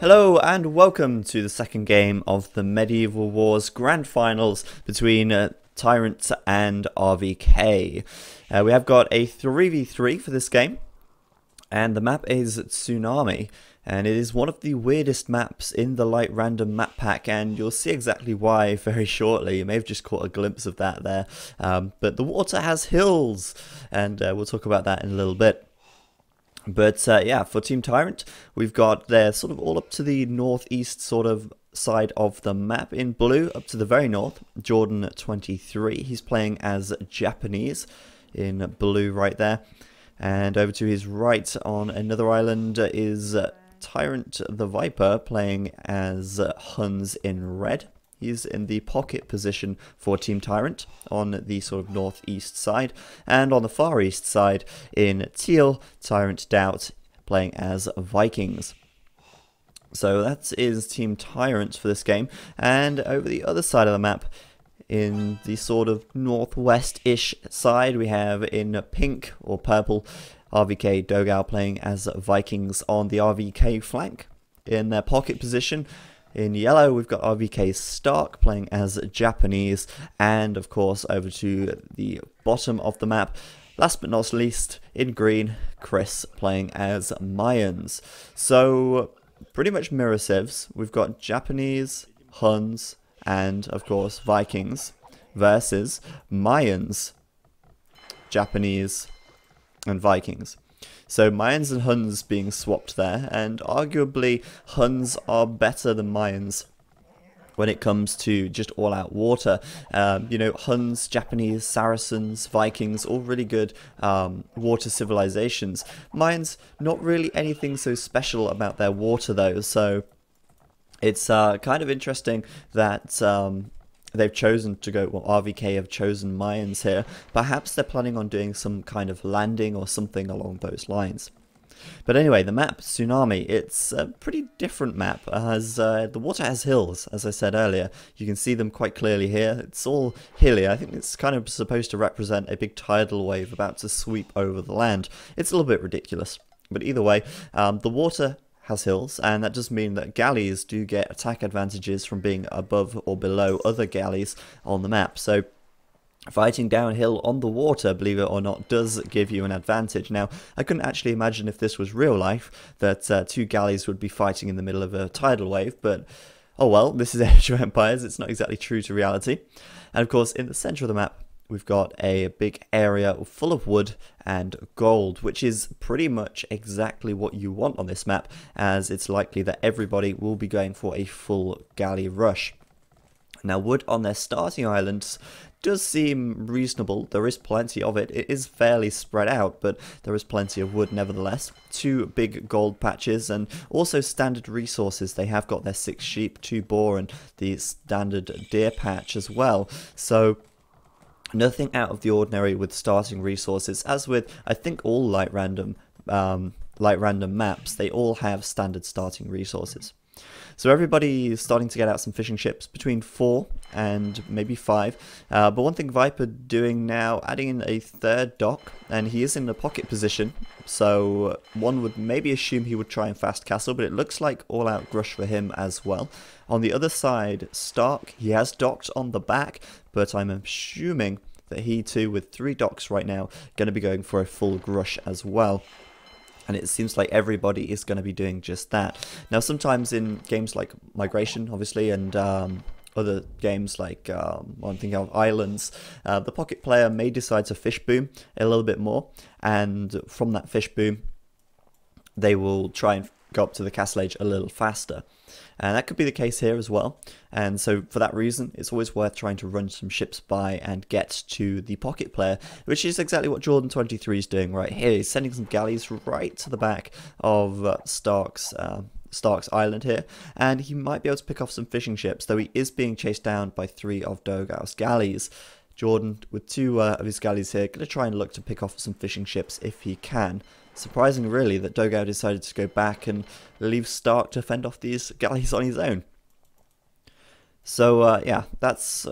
Hello and welcome to the second game of the Medieval Wars Grand Finals between TyRanT and RVK. We have got a 3v3 for this game, and the map is Tsunami, and it is one of the weirdest maps in the light random map pack, and you'll see exactly why very shortly. You may have just caught a glimpse of that there, but the water has hills, and we'll talk about that in a little bit. But yeah, for Team TyRanT, we've got they're sort of all up to the northeast sort of side of the map in blue, up to the very north. Jordan 23, he's playing as Japanese in blue right there. And over to his right on another island is TyRanT the Viper playing as Huns in red. He's in the pocket position for Team TyRanT on the sort of northeast side, and on the far east side in teal, TyRanT Doubt playing as Vikings. So that is Team TyRanT for this game, and over the other side of the map, in the sort of northwest-ish side, we have in pink or purple RVK Dogao playing as Vikings on the RVK flank in their pocket position. In yellow, we've got RVK Stark playing as Japanese, and of course over to the bottom of the map, last but not least, in green, Chris playing as Mayans. So pretty much mirror civs. We've got Japanese, Huns, and of course Vikings versus Mayans, Japanese, and Vikings. So Mayans and Huns being swapped there, and arguably Huns are better than Mayans when it comes to just all-out water. You know, Huns, Japanese, Saracens, Vikings, all really good water civilizations. Mayans, not really anything so special about their water though, so it's kind of interesting that they've chosen to go, well, RVK have chosen Mayans here. Perhaps they're planning on doing some kind of landing or something along those lines. But anyway, the map, Tsunami, it's a pretty different map, as the water has hills, as I said earlier. You can see them quite clearly here. It's all hilly. I think it's kind of supposed to represent a big tidal wave about to sweep over the land. It's a little bit ridiculous. But either way, the water has hills, and that does mean that galleys do get attack advantages from being above or below other galleys on the map. So fighting downhill on the water, believe it or not, does give you an advantage. Now, I couldn't actually imagine if this was real life that two galleys would be fighting in the middle of a tidal wave, but oh well, this is ZeroEmpires, it's not exactly true to reality. And of course, in the center of the map, we've got a big area full of wood and gold, which is pretty much exactly what you want on this map, as it's likely that everybody will be going for a full galley rush. Now, wood on their starting islands does seem reasonable. There is plenty of it. It is fairly spread out, but there is plenty of wood nevertheless. Two big gold patches, and also standard resources. They have got their 6 sheep, 2 boar, and the standard deer patch as well. So nothing out of the ordinary with starting resources. As with, I think, all light random maps, they all have standard starting resources. So everybody is starting to get out some fishing ships, between 4 and maybe 5. But one thing Viper doing now, adding in a third dock, and he is in the pocket position. So one would maybe assume he would try and fast castle, but it looks like all-out grush for him as well. On the other side, Stark, he has docked on the back, but I'm assuming that he too, with 3 docks right now, going to be going for a full grush as well. And it seems like everybody is going to be doing just that. Now, sometimes in games like Migration, obviously, and other games like, I'm thinking of Islands, the pocket player may decide to fish boom a little bit more. And from that fish boom, they will try and go up to the castle age a little faster. And that could be the case here as well. And so for that reason, it's always worth trying to run some ships by and get to the pocket player, which is exactly what Jordan 23 is doing right here. He's sending some galleys right to the back of Stark's island here, and he might be able to pick off some fishing ships, though he is being chased down by 3 of Dogao's galleys. Jordan, with 2 of his galleys here, going to try and look to pick off some fishing ships if he can. Surprising, really, that Dogao decided to go back and leave Stark to fend off these galleys on his own. So, yeah, that's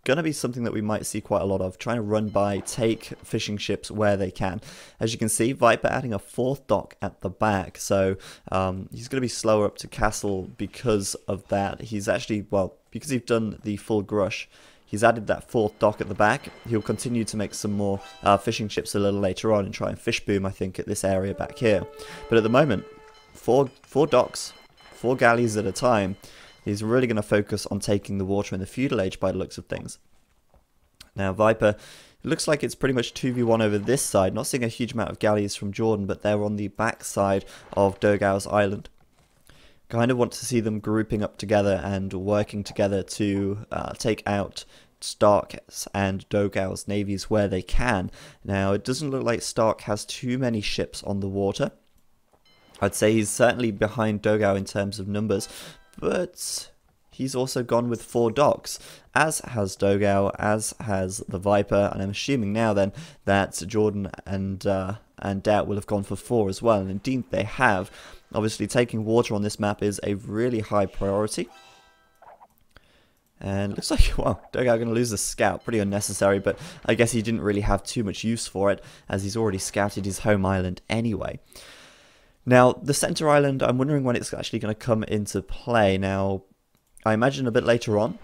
going to be something that we might see quite a lot of, trying to run by, take fishing ships where they can. As you can see, Viper adding a 4th dock at the back, so he's going to be slower up to castle because of that. He's actually, well, because he's done the full Grush, he's added that 4th dock at the back. He'll continue to make some more fishing ships a little later on and try and fish boom, I think, at this area back here. But at the moment, four docks, 4 galleys at a time. He's really going to focus on taking the water in the feudal age by the looks of things. Now Viper, it looks like it's pretty much 2v1 over this side. Not seeing a huge amount of galleys from Jordan, but they're on the back side of Dogau's island. Kind of want to see them grouping up together and working together to take out Stark's and Dogau's navies where they can. Now it doesn't look like Stark has too many ships on the water. I'd say he's certainly behind Dogau in terms of numbers, but he's also gone with 4 docks, as has Dogau, as has the Viper, and I'm assuming now then that Jordan and Doubt will have gone for 4 as well, and indeed they have. Obviously taking water on this map is a really high priority. And it looks like, well, Dogau going to lose a scout, pretty unnecessary, but I guess he didn't really have too much use for it, as he's already scouted his home island anyway. Now, the center island, I'm wondering when it's actually going to come into play. Now, I imagine a bit later on,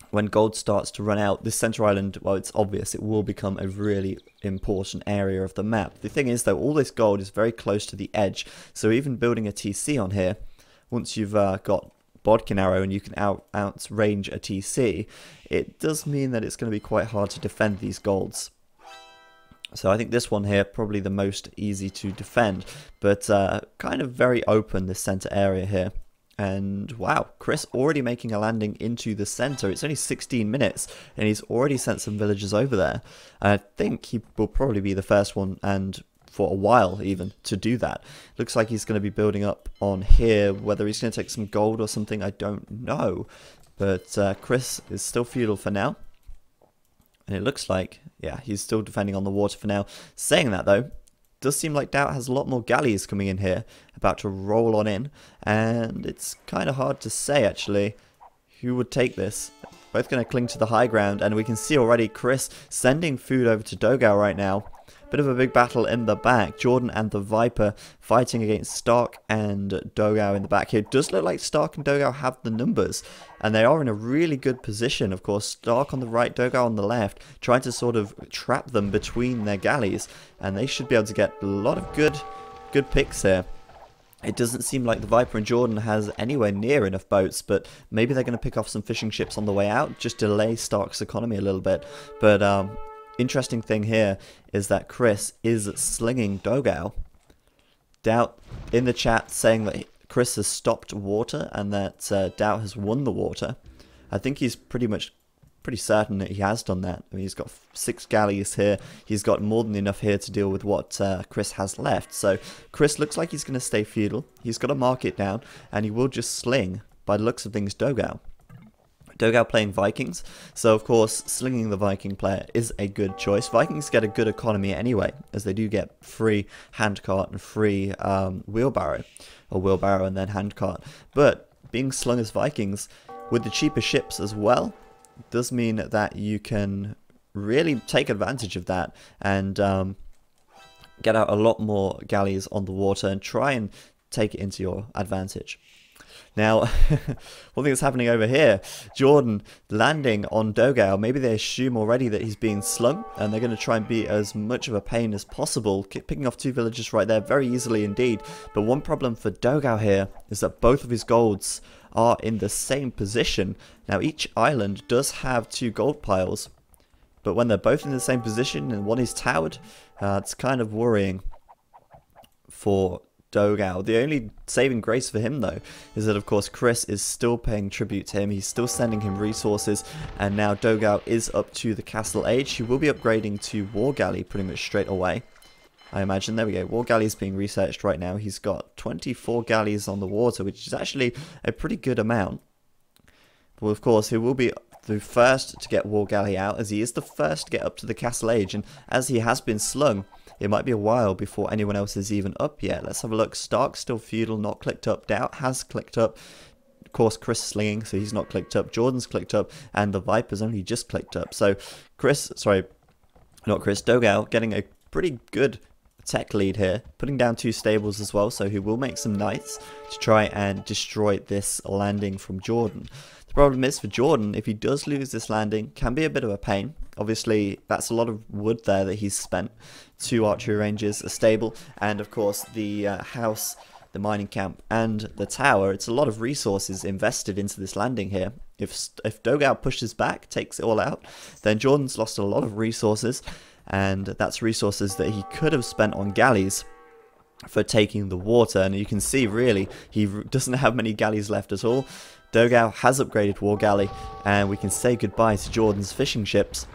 when gold starts to run out, this center island, well, it's obvious, it will become a really important area of the map. The thing is, though, all this gold is very close to the edge, so even building a TC on here, once you've got Bodkin Arrow and you can outrange a TC, it does mean that it's going to be quite hard to defend these golds. So I think this one here, probably the most easy to defend, but kind of very open, this center area here. And wow, Chris already making a landing into the center. It's only 16 minutes and he's already sent some villagers over there. I think he will probably be the first one, and for a while even, to do that. Looks like he's going to be building up on here. Whether he's going to take some gold or something, I don't know. But Chris is still feudal for now. And it looks like, yeah, he's still defending on the water for now. Saying that, though, does seem like Doubt has a lot more galleys coming in here, about to roll on in. And it's kind of hard to say, actually, who would take this. Both going to cling to the high ground, and we can see already Chris sending food over to Dogau right now. Bit of a big battle in the back. Jordan and the Viper fighting against Stark and Dogau in the back here. It does look like Stark and Dogau have the numbers, and they are in a really good position. Of course, Stark on the right, Dogau on the left, trying to sort of trap them between their galleys, and they should be able to get a lot of good picks here. It doesn't seem like the Viper and Jordan has anywhere near enough boats, but maybe they're going to pick off some fishing ships on the way out, just delay Stark's economy a little bit. But interesting thing here is that Chris is slinging Dogau. Doubt in the chat saying that Chris has stopped water and that Doubt has won the water. I think he's pretty certain that he has done that. I mean, he's got 6 galleys here. He's got more than enough here to deal with what Chris has left. So Chris looks like he's going to stay feudal. He's got to mark it down, and he will just sling, by the looks of things, Dogau. Dogau playing Vikings, so of course slinging the Viking player is a good choice. Vikings get a good economy anyway, as they do get free handcart and free wheelbarrow, or wheelbarrow and then handcart. But being slung as Vikings with the cheaper ships as well does mean that you can really take advantage of that and get out a lot more galleys on the water and try and take it into your advantage. Now, one thing that's happening over here, Jordan landing on Dogau. Maybe they assume already that he's being slung, and they're going to try and be as much of a pain as possible, picking off 2 villagers right there very easily indeed. But one problem for Dogau here is that both of his golds are in the same position. Now, each island does have 2 gold piles, but when they're both in the same position and one is towered, it's kind of worrying for Dogau. The only saving grace for him, though, is that of course Chris is still paying tribute to him. He's still sending him resources, and now Dogau is up to the castle age. He will be upgrading to War Galley pretty much straight away, I imagine. There we go. War Galley is being researched right now. He's got 24 galleys on the water, which is actually a pretty good amount. Well, of course, he will be the first to get War Galley out, as he is the first to get up to the castle age, and as he has been slung, it might be a while before anyone else is even up yet. Let's have a look. Stark still feudal, not clicked up. Doubt has clicked up. Of course, Chris slinging, so he's not clicked up. Jordan's clicked up, and the Viper's only just clicked up. So Dogao getting a pretty good tech lead here, putting down 2 stables as well, so he will make some knights to try and destroy this landing from Jordan. The problem is for Jordan, if he does lose this landing, can be a bit of a pain. Obviously, that's a lot of wood there that he's spent. 2 archery ranges, a stable, and of course the house, the mining camp, and the tower. It's a lot of resources invested into this landing here. If Dogao pushes back, takes it all out, then Jordan's lost a lot of resources, and that's resources that he could have spent on galleys for taking the water. And you can see, really, he doesn't have many galleys left at all. Dogao has upgraded War Galley, and we can say goodbye to Jordan's fishing ships.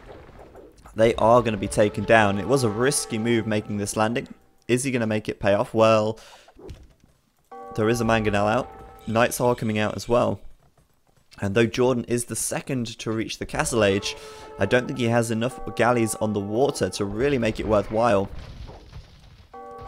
They are going to be taken down. It was a risky move making this landing. Is he going to make it pay off? Well, there is a mangonel out. Knights are coming out as well. And though Jordan is the second to reach the castle age, I don't think he has enough galleys on the water to really make it worthwhile.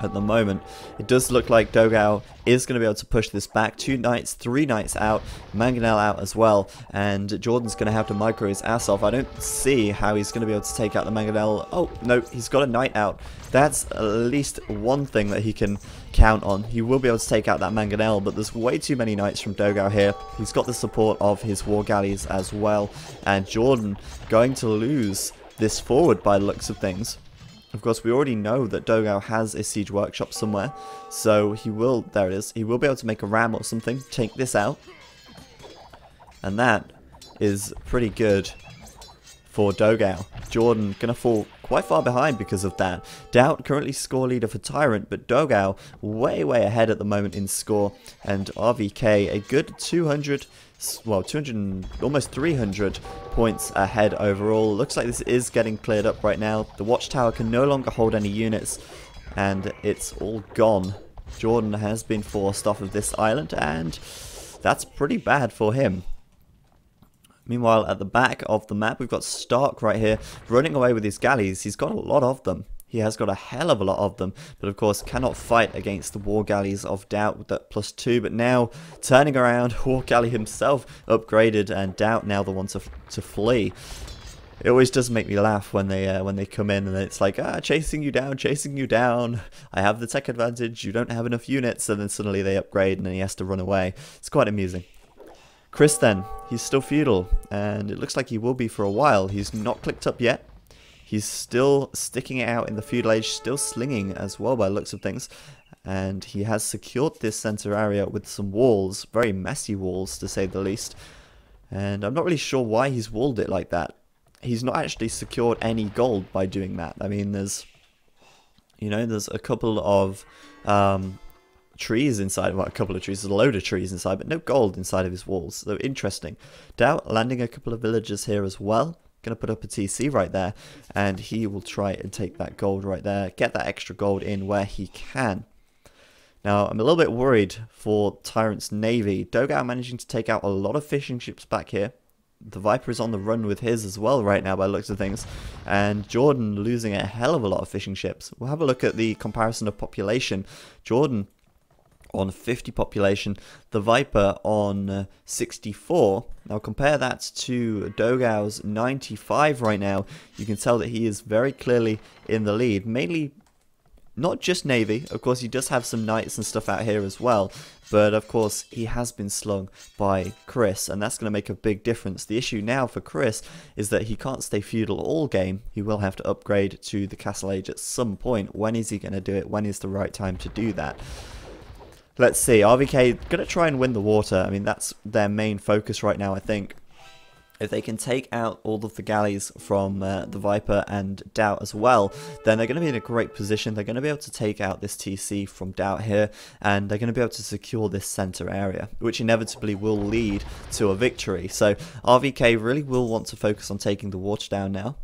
At the moment, it does look like Dogao is going to be able to push this back. 2 knights, 3 knights out, mangonel out as well, and Jordan's going to have to micro his ass off. I don't see how he's going to be able to take out the mangonel. Oh, no, he's got a knight out. That's at least one thing that he can count on. He will be able to take out that mangonel, but there's way too many knights from Dogao here. He's got the support of his war galleys as well, and Jordan going to lose this forward by the looks of things. Of course, we already know that Dogao has a siege workshop somewhere, so he will, there it is, he will be able to make a ram or something, take this out, and that is pretty good for Dogao. Jordan going to fall quite far behind because of that. Doubt currently score leader for TyRanT, but Dogao way ahead at the moment in score, and RVK a good 200, well, 200, almost 300 points ahead overall. Looks like this is getting cleared up right now. The watchtower can no longer hold any units, and it's all gone. Jordan has been forced off of this island, and that's pretty bad for him. Meanwhile, at the back of the map, we've got Stark right here running away with his galleys. He's got a lot of them. He has got a hell of a lot of them, but of course cannot fight against the war galleys of Doubt with that +2. But now, turning around, War Galley himself upgraded, and Doubt now the one to flee. It always does make me laugh when they come in and it's like, chasing you down, I have the tech advantage, you don't have enough units, and then suddenly they upgrade and then he has to run away. It's quite amusing. Chris then, he's still feudal, and it looks like he will be for a while. He's not clicked up yet. He's still sticking it out in the feudal age, still slinging as well by the looks of things. And he has secured this center area with some walls, very messy walls to say the least. And I'm not really sure why he's walled it like that. He's not actually secured any gold by doing that. I mean, there's a couple of trees inside, well, a couple of trees, there's a load of trees inside, but no gold inside of his walls. So interesting. Doubt landing a couple of villagers here as well. Going to put up a TC right there, and he will try and take that gold right there, get that extra gold in where he can. Now, I'm a little bit worried for TyRanT's navy. Dogao managing to take out a lot of fishing ships back here. The Viper is on the run with his as well right now by the looks of things, and Jordan losing a hell of a lot of fishing ships. We'll have a look at the comparison of population. Jordan on 50 population, the Viper on 64. Now compare that to Dogao's 95 right now. You can tell that he is very clearly in the lead, mainly not just navy. Of course, he does have some knights and stuff out here as well, but of course he has been slung by Chris, and that's going to make a big difference. The issue now for Chris is that he can't stay feudal all game. He will have to upgrade to the castle age at some point. When is he going to do it? When is the right time to do that? Let's see, RVK going to try and win the water. I mean, that's their main focus right now, I think. If they can take out all of the galleys from the Viper and Doubt as well, then they're going to be in a great position. They're going to be able to take out this TC from Doubt here, and they're going to be able to secure this center area, which inevitably will lead to a victory. So RVK really will want to focus on taking the water down now.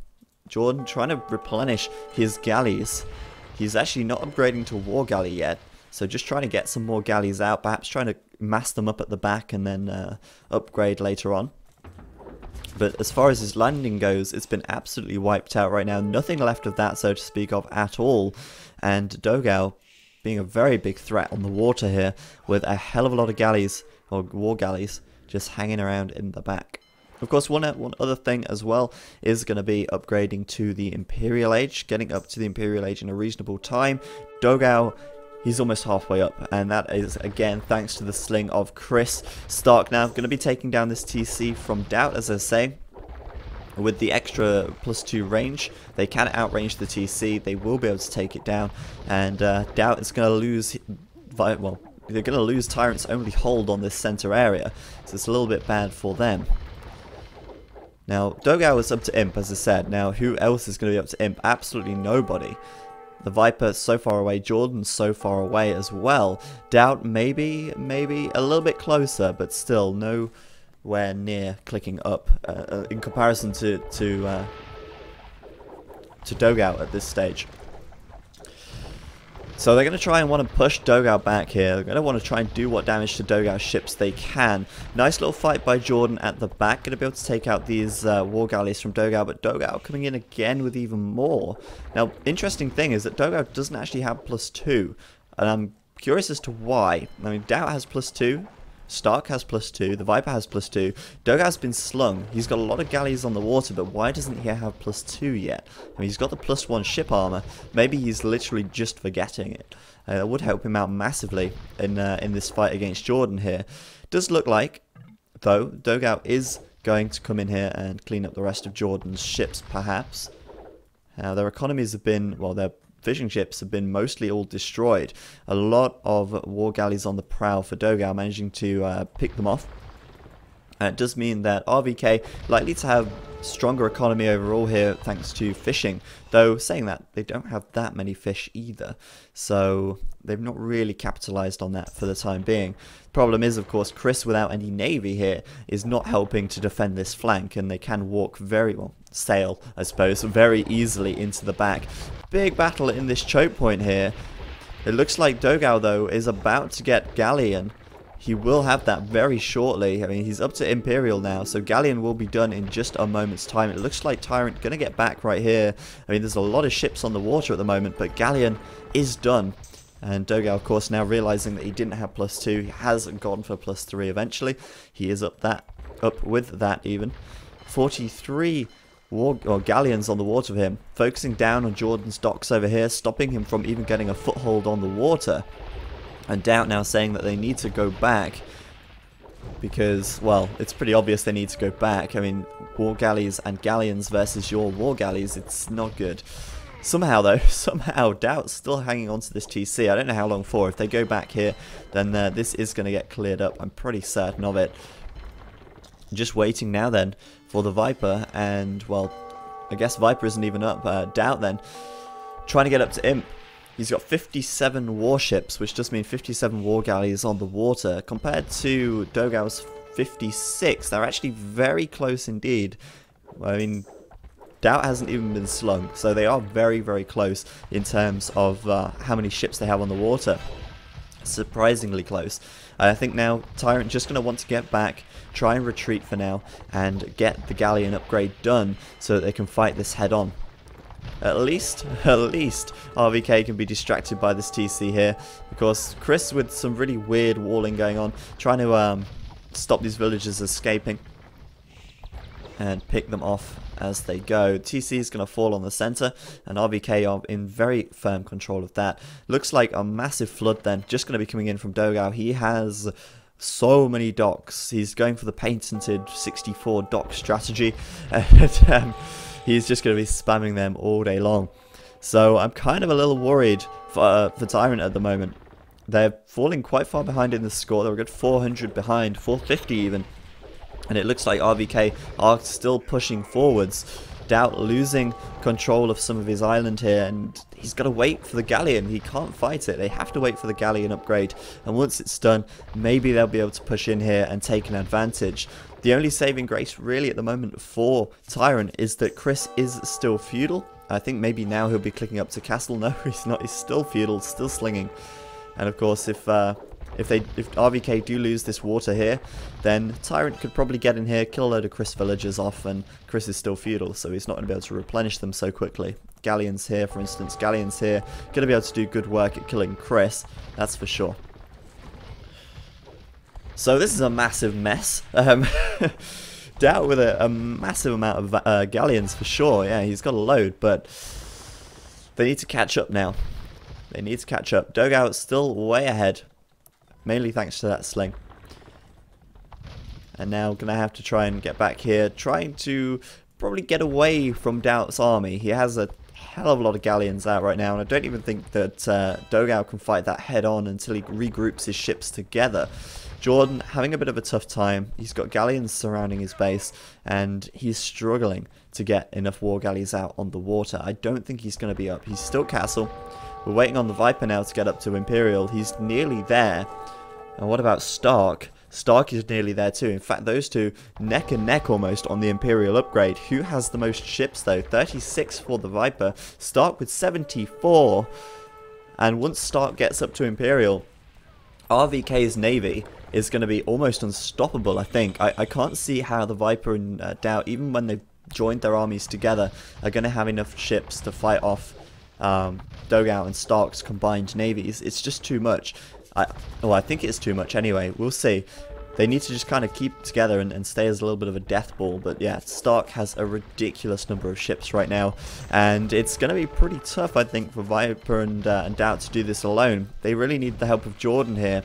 Jordan trying to replenish his galleys. He's actually not upgrading to War Galley yet. So just trying to get some more galleys out, perhaps trying to mass them up at the back and then upgrade later on. But as far as his landing goes, it's been absolutely wiped out right now. Nothing left of that, so to speak of, at all. And Dogao being a very big threat on the water here with a hell of a lot of galleys, or war galleys, just hanging around in the back. Of course, one other thing as well is going to be upgrading to the Imperial Age, getting up to the Imperial Age in a reasonable time. Dogao, he's almost halfway up, and that is, again, thanks to the sling of Chris. Stark now going to be taking down this TC from Doubt, as I say. With the extra +2 range, they can outrange the TC, they will be able to take it down, and Doubt is going to lose, well, they're going to lose TyRanT's only hold on this center area, so it's a little bit bad for them. Now, Dogao is up to Imp, as I said. Now, who else is going to be up to Imp? Absolutely nobody. The Viper's so far away, Jordan's so far away as well. Doubt maybe a little bit closer, but still nowhere near clicking up in comparison to Dogao at this stage. So they're going to try and want to push Dogao back here. They're going to want to try and do what damage to Dogao's ships they can. Nice little fight by Jordan at the back. Going to be able to take out these war galleys from Dogao, but Dogao coming in again with even more. Now, interesting thing is that Dogao doesn't actually have +2, and I'm curious as to why. I mean, Doubt has +2. Stark has +2, the Viper has +2, Dogao's been slung, he's got a lot of galleys on the water, but why doesn't he have +2 yet? I mean, he's got the +1 ship armor, maybe he's literally just forgetting it. It would help him out massively in this fight against Jordan here. Does look like, though, Dogao is going to come in here and clean up the rest of Jordan's ships, perhaps. Their economies have been, well, their fishing ships have been mostly all destroyed. A lot of war galleys on the prow for Dogao, managing to pick them off. It does mean that RVK likely to have stronger economy overall here thanks to fishing, though saying that they don't have that many fish either, so they've not really capitalized on that for the time being. Problem is, of course, Chris without any navy here is not helping to defend this flank, and they can walk very well, sail I suppose, very easily into the back. Big battle in this choke point here. It looks like Dogao though is about to get Galleon. He will have that very shortly. I mean, he's up to Imperial now, so Galleon will be done in just a moment's time. It looks like TyRanT going to get back right here. I mean, there's a lot of ships on the water at the moment, but Galleon is done. And Dogao, of course, now realizing that he didn't have +2, he has gone for +3 eventually. He is up with that even. 43 galleons on the water of him, focusing down on Jordan's docks over here, stopping him from even getting a foothold on the water. And Doubt now saying that they need to go back because, well, it's pretty obvious they need to go back. I mean, war galleys and galleons versus your war galleys, it's not good. Somehow, though, Doubt's still hanging on to this TC. I don't know how long for. If they go back here, then this is going to get cleared up. I'm pretty certain of it. Just waiting now, then, for the Viper. And, well, I guess Viper isn't even up. Doubt, then, trying to get up to Imp. He's got 57 warships, which does mean 57 war galleys on the water. Compared to Dogao's 56, they're actually very close indeed. I mean, Doubt hasn't even been slung, so they are very, very close in terms of how many ships they have on the water. Surprisingly close. I think now TyRanT just going to want to get back, try and retreat for now, and get the galleon upgrade done so that they can fight this head on. At least RVK can be distracted by this TC here, because Chris with some really weird walling going on, trying to stop these villagers escaping and pick them off as they go. TC is going to fall on the center, and RVK are in very firm control of that. Looks like a massive flood then, just going to be coming in from Dogao. He has so many docks. He's going for the patented 64 dock strategy, and he's just going to be spamming them all day long. So I'm kind of a little worried for TyRanT at the moment. They're falling quite far behind in the score. They're a good 400 behind, 450 even. And it looks like RVK are still pushing forwards. Doubt losing control of some of his island here, and he's got to wait for the galleon. He can't fight it. They have to wait for the galleon upgrade, and once it's done, maybe they'll be able to push in here and take an advantage. The only saving grace really at the moment for TyRanT is that Chris is still feudal. I think maybe now he'll be clicking up to castle. No, he's not. He's still feudal, still slinging. And of course, if RVK do lose this water here, then TyRanT could probably get in here, kill a load of Chris villagers off, and Chris is still feudal, so he's not going to be able to replenish them so quickly. Galleons here, for instance, Galleons here, going to be able to do good work at killing Chris, that's for sure. So this is a massive mess. Doubt with a massive amount of galleons for sure. Yeah, he's got a load, but they need to catch up now. They need to catch up. Dogout's still way ahead, mainly thanks to that sling. And now going to have to try and get back here, trying to probably get away from Doubt's army. He has a hell of a lot of galleons out right now, and I don't even think that Dogout can fight that head on until he regroups his ships together. Jordan having a bit of a tough time. He's got galleons surrounding his base, and he's struggling to get enough war galleys out on the water. I don't think he's going to be up. He's still castle. We're waiting on the Viper now to get up to Imperial. He's nearly there. And what about Stark? Stark is nearly there too. In fact, those two neck and neck almost on the Imperial upgrade. Who has the most ships though? 36 for the Viper. Stark with 74. And once Stark gets up to Imperial, RVK's navy is going to be almost unstoppable, I think. I can't see how the Viper and Doubt, even when they've joined their armies together, are going to have enough ships to fight off Dogout and Stark's combined navies. It's just too much. I think it's too much anyway. We'll see. They need to just kind of keep together and stay as a little bit of a death ball. But yeah, Stark has a ridiculous number of ships right now. And it's going to be pretty tough, I think, for Viper and Doubt to do this alone. They really need the help of Jordan here.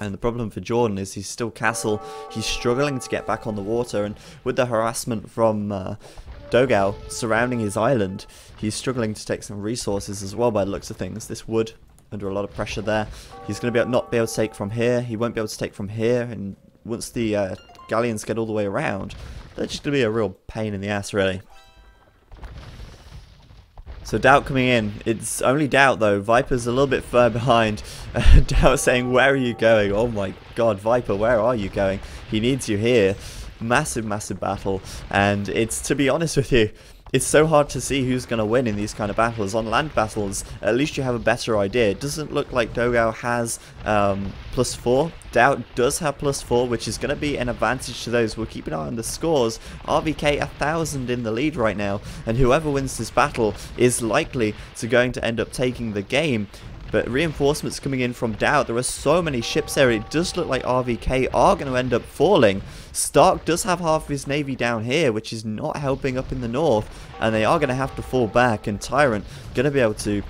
And the problem for Jordan is he's still castle. He's struggling to get back on the water. And with the harassment from Dogout surrounding his island, he's struggling to take some resources as well by the looks of things. This wood under a lot of pressure there. He's going to not be able to take from here. He won't be able to take from here. And once the galleons get all the way around, they're just going to be a real pain in the ass, really. So Doubt coming in. It's only Doubt though. Viper's a little bit further behind. Doubt saying, where are you going? Oh my god, Viper, where are you going? He needs you here. Massive, massive battle. And it's, to be honest with you, it's so hard to see who's going to win in these kind of battles. On land battles, at least you have a better idea. It doesn't look like Dogout has +4. Doubt does have +4, which is going to be an advantage to those. We'll keep an eye on the scores. RVK 1,000 in the lead right now, and whoever wins this battle is likely to end up taking the game. But reinforcements coming in from Doubt. There are so many ships there. It does look like RVK are going to end up falling. Stark does have half of his navy down here, which is not helping up in the north. And they are going to have to fall back. And TyRanT going to be able to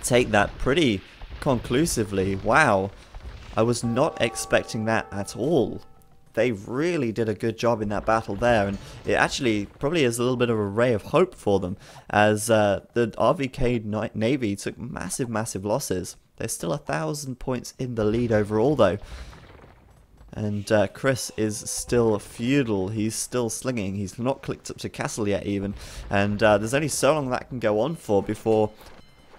take that pretty conclusively. Wow. I was not expecting that at all. They really did a good job in that battle there, and it actually probably is a little bit of a ray of hope for them, as the RVK Navy took massive, massive losses. They're still 1,000 points in the lead overall, though. And Chris is still feudal. He's still slinging. He's not clicked up to castle yet, even. And there's only so long that can go on for before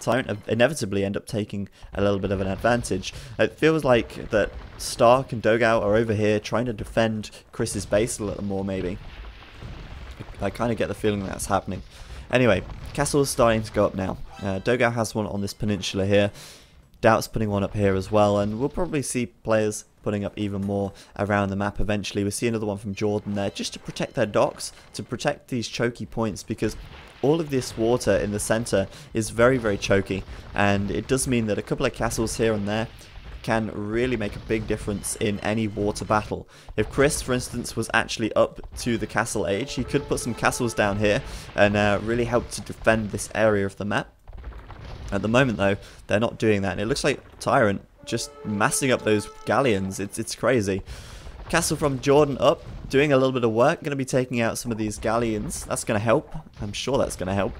TyRanT inevitably end up taking a little bit of an advantage. It feels like that Stark and Dogout are over here trying to defend Chris's base a little more, maybe. I kind of get the feeling that's happening. Anyway, castle's starting to go up now. Dogout has one on this peninsula here. Doubt's putting one up here as well, and we'll probably see players putting up even more around the map eventually. We'll see another one from Jordan there, just to protect their docks, to protect these choky points, because all of this water in the center is very, very choky, and it does mean that a couple of castles here and there can really make a big difference in any water battle. If Chris, for instance, was actually up to the castle age, he could put some castles down here and really help to defend this area of the map. At the moment, though, they're not doing that, and it looks like TyRanT just massing up those galleons. It's crazy. Castle from Jordan up, doing a little bit of work, going to be taking out some of these galleons. That's going to help. I'm sure that's going to help.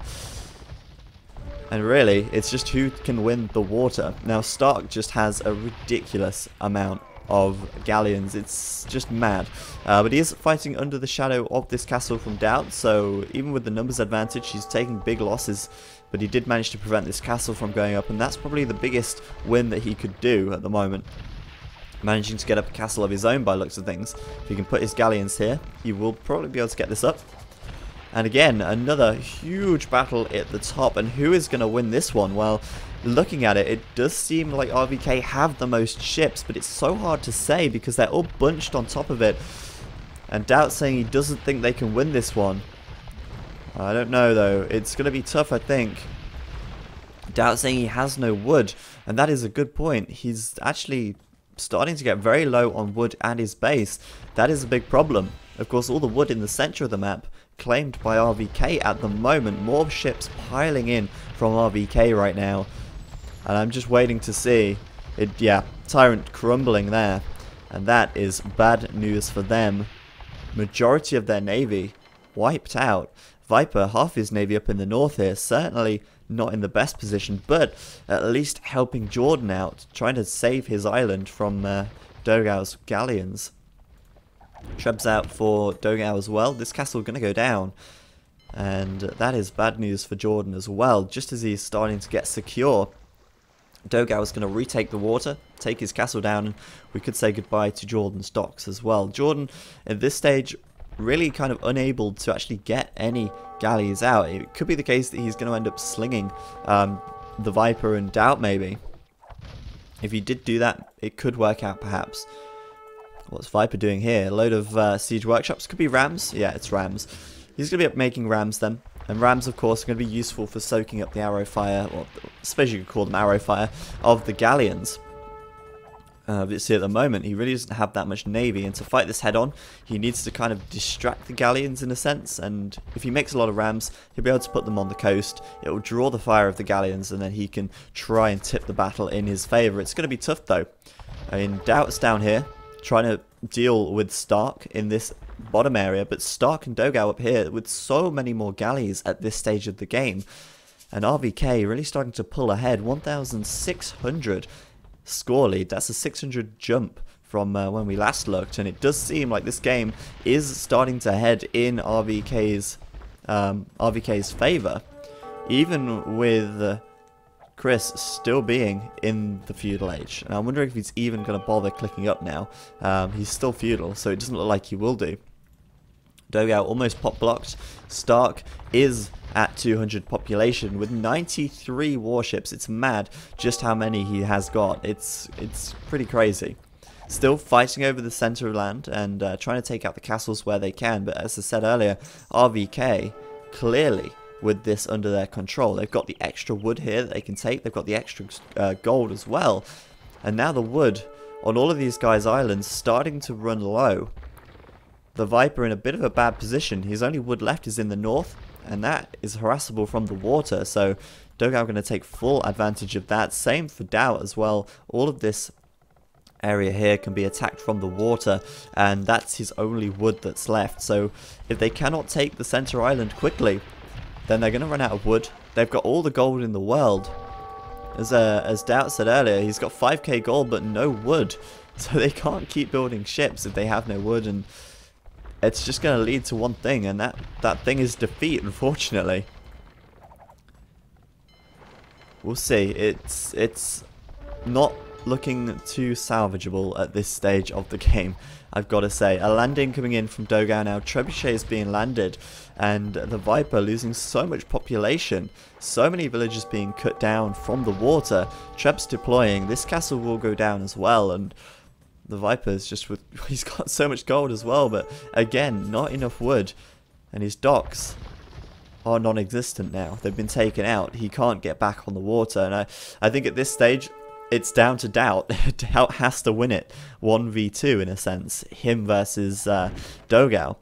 And really, it's just who can win the water. Now, Stark just has a ridiculous amount of galleons. It's just mad. But he is fighting under the shadow of this castle from Doubt, so even with the numbers advantage, he's taking big losses. But he did manage to prevent this castle from going up, and that's probably the biggest win that he could do at the moment. Managing to get up a castle of his own by looks of things. If he can put his galleons here, he will probably be able to get this up. And again, another huge battle at the top. And who is going to win this one? Well, looking at it, it does seem like RVK have the most ships, but it's so hard to say because they're all bunched on top of it. And Doubt saying he doesn't think they can win this one. I don't know, though. It's going to be tough, I think. Doubt saying he has no wood, and that is a good point. He's actually starting to get very low on wood at his base. That is a big problem. Of course, all the wood in the center of the map claimed by RVK at the moment. More ships piling in from RVK right now. And I'm just waiting to see it. Yeah, TyRanT crumbling there. And that is bad news for them. Majority of their navy wiped out. Viper, half his navy up in the north here, certainly not in the best position, but at least helping Jordan out, trying to save his island from Dogau's galleons. Treb's out for Dogau as well. This castle going to go down, and that is bad news for Jordan as well. Just as he's starting to get secure, Dogau is going to retake the water, take his castle down, and we could say goodbye to Jordan's docks as well. Jordan, at this stage, really kind of unable to actually get any galleys out. It could be the case that he's going to end up slinging the Viper and Doubt maybe. If he did do that, it could work out perhaps. What's Viper doing here? A load of siege workshops. Could be rams. Yeah, it's rams. He's going to be up making rams then. And rams, of course, are going to be useful for soaking up the arrow fire, or I suppose you could call them arrow fire, of the galleons. But see, at the moment, he really doesn't have that much navy, and to fight this head on, he needs to kind of distract the galleons in a sense, and if he makes a lot of rams, he'll be able to put them on the coast. It will draw the fire of the galleons, and then he can try and tip the battle in his favour. It's going to be tough, though. I mean, Doubt's down here, trying to deal with Stark in this bottom area, but Stark and Dogau up here with so many more galleys at this stage of the game, and RVK really starting to pull ahead. 1,600 score lead. That's a 600 jump from when we last looked, and it does seem like this game is starting to head in RVK's favour, even with Chris still being in the feudal age. And I'm wondering if he's even going to bother clicking up now. He's still feudal, so it doesn't look like he will do. Dogau almost pop blocked. Stark is at 200 population with 93 warships. It's mad just how many he has got. It's pretty crazy. Still fighting over the center of land and trying to take out the castles where they can. But as I said earlier, RVK clearly with this under their control. They've got the extra wood here that they can take. They've got the extra gold as well. And now the wood on all of these guys' islands starting to run low. The Viper in a bit of a bad position. His only wood left is in the north, and that is harassable from the water. So Dogau going to take full advantage of that. Same for Doubt as well. All of this area here can be attacked from the water, and that's his only wood that's left. So if they cannot take the center island quickly, then they're going to run out of wood. They've got all the gold in the world. As Doubt said earlier, he's got 5k gold but no wood. So they can't keep building ships if they have no wood, and it's just going to lead to one thing, and that thing is defeat, unfortunately. We'll see. It's not looking too salvageable at this stage of the game, I've got to say. A landing coming in from Dogau now. Trebuchet is being landed, and the Viper losing so much population. So many villages being cut down from the water. Treb's deploying. This castle will go down as well, and the Viper's just with, he's got so much gold as well, but again, not enough wood, and his docks are non-existent now. They've been taken out. He can't get back on the water, and I think at this stage, it's down to Doubt. Doubt has to win it 1v2 in a sense, him versus Dogau.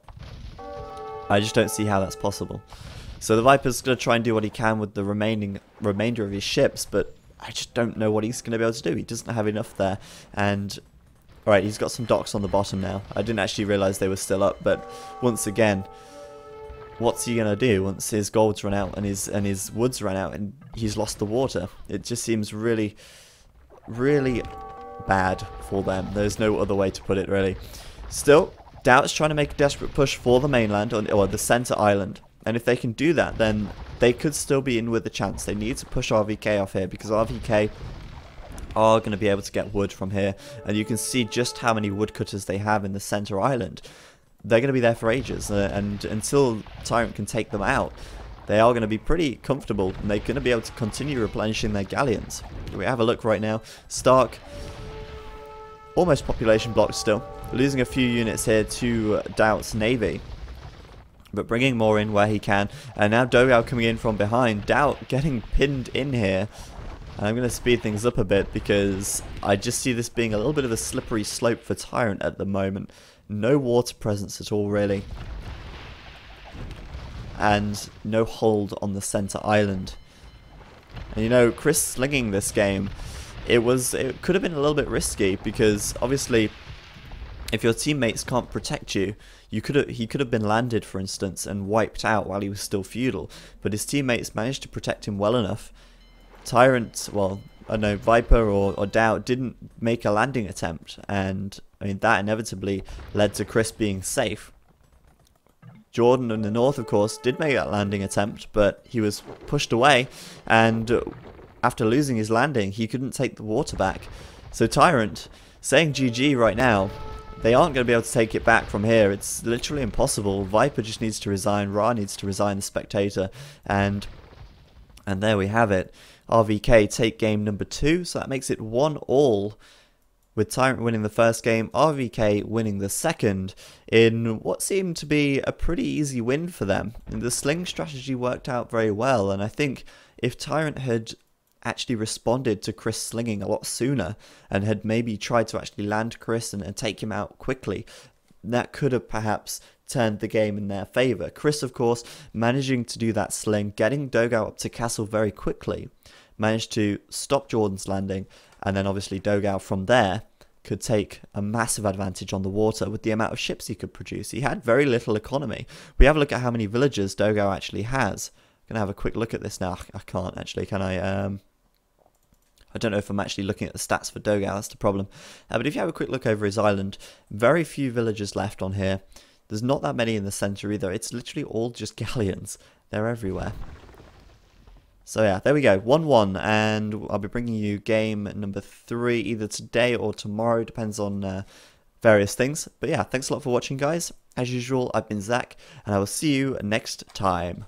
I just don't see how that's possible. So the Viper's going to try and do what he can with the remainder of his ships, but I just don't know what he's going to be able to do. He doesn't have enough there, and alright, he's got some docks on the bottom now. I didn't actually realise they were still up, but once again, what's he going to do once his gold's run out and his wood's run out and he's lost the water? It just seems really, really bad for them. There's no other way to put it, really. Still, Doubt's trying to make a desperate push for the mainland, or the centre island. And if they can do that, then they could still be in with a chance. They need to push RVK off here, because RVK are going to be able to get wood from here, and you can see just how many woodcutters they have in the center island. They're going to be there for ages, and until TyRanT can take them out, they are going to be pretty comfortable, and they're going to be able to continue replenishing their galleons. We have a look right now. Stark, almost population blocked still, losing a few units here to Doubt's navy, but bringing more in where he can. And now Dogau coming in from behind. Doubt getting pinned in here. And I'm going to speed things up a bit because I just see this being a little bit of a slippery slope for TyRanT at the moment. No water presence at all, really. And no hold on the center island. And you know, Chris slinging this game, it could have been a little bit risky because obviously if your teammates can't protect you, he could have been landed, for instance, and wiped out while he was still feudal. But his teammates managed to protect him well enough. TyRanT, well, I don't know, Viper or Doubt didn't make a landing attempt, and I mean that inevitably led to Chris being safe. Jordan in the north, of course, did make that landing attempt, but he was pushed away, and after losing his landing, he couldn't take the water back. So TyRanT, saying GG right now, they aren't going to be able to take it back from here. It's literally impossible. Viper just needs to resign, Ra needs to resign the Spectator, and there we have it. RVK take game number 2, so that makes it 1-1. With TyRanT winning the first game, RVK winning the second, in what seemed to be a pretty easy win for them. And the sling strategy worked out very well, and I think if TyRanT had actually responded to Chris slinging a lot sooner, and had maybe tried to actually land Chris and take him out quickly, that could have perhaps turned the game in their favour. Chris, of course, managing to do that sling, getting Dogao up to castle very quickly, managed to stop Jordan's landing, and then obviously Dogao from there could take a massive advantage on the water with the amount of ships he could produce. He had very little economy. We have a look at how many villagers Dogao actually has. I'm going to have a quick look at this now. I can't actually, can I? I don't know if I'm actually looking at the stats for Dogao, that's the problem. But if you have a quick look over his island, very few villagers left on here. There's not that many in the centre either. It's literally all just galleons. They're everywhere. So yeah, there we go, 1-1, and I'll be bringing you game number 3 either today or tomorrow, depends on various things. But yeah, thanks a lot for watching, guys. As usual, I've been Zach, and I will see you next time.